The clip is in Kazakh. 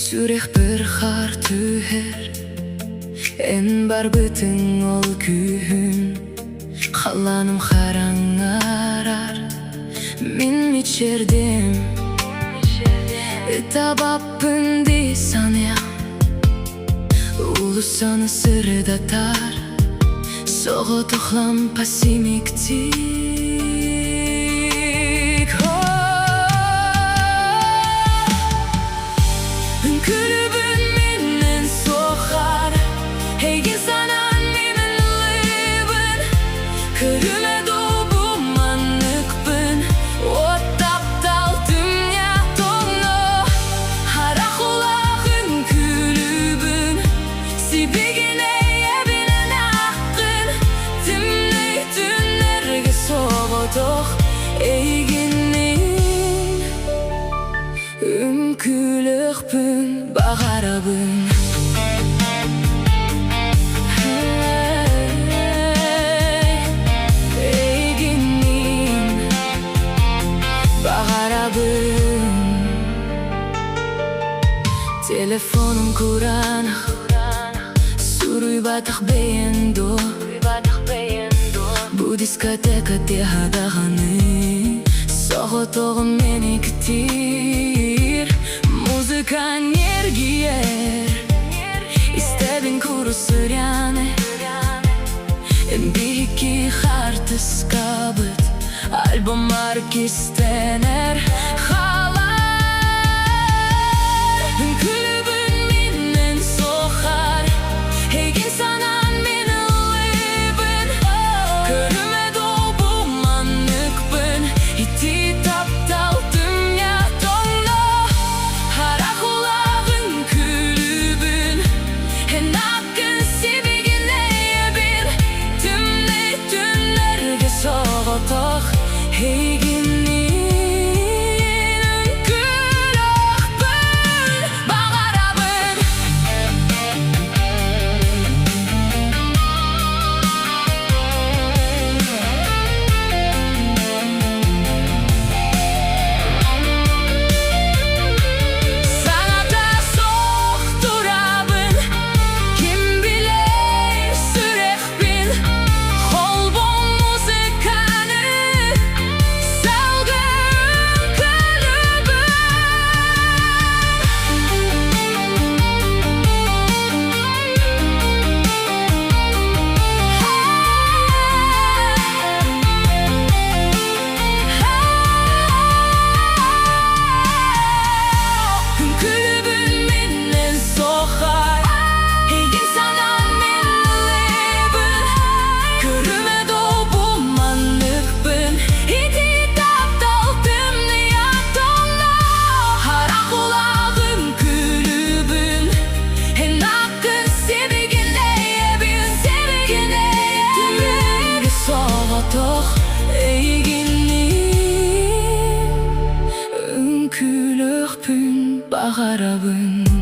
Сүрек бір қар түһер, эн бар бүтін ол күйін. Қаланым қараң арар, мен мечердем табаппын дей саня. Улусаны сырда тар, соғы тұхлам пассимиктик. Күлібін менен соқар, егін санан менен лебін. Күліме добу манықпын, оттаптал дүния тоңно. Харақ олағын күлібін, себегіне ебінен аққын. Тімней түнерге соғытық егіннен. Күлікпін бағарабын. Егіннен бағарабын. Телефоным куранах, суруй батах бейендо. Бу дискотека дехадағаны, соғытығын мені күтір. Музыка нергиер, истебин курусыр яны. Бики харты скабыт, альбом маркистенер. Халар, күлібін менен соқар, егін санан менен лебін. Көріме добу манықпын, ити таптал дүния тоңно. Харақ олағын күлібін, ен ақын себегіне ебін. Түмней түнерге соғытық егіннен. Күлікпін бағарабын. Саната соқтырабын, кім білей сүрекпін. Холбон музыканы сәлгін күлібін. Күлібін менен соқар, егін санан менен лебін. Көріме добу манықпын, ити таптал дүния тоңно. Харақ олағын күлібін, ен ақын себегіне ебін. Түнерге соғытық егіннен. Күлікпін бағарабын.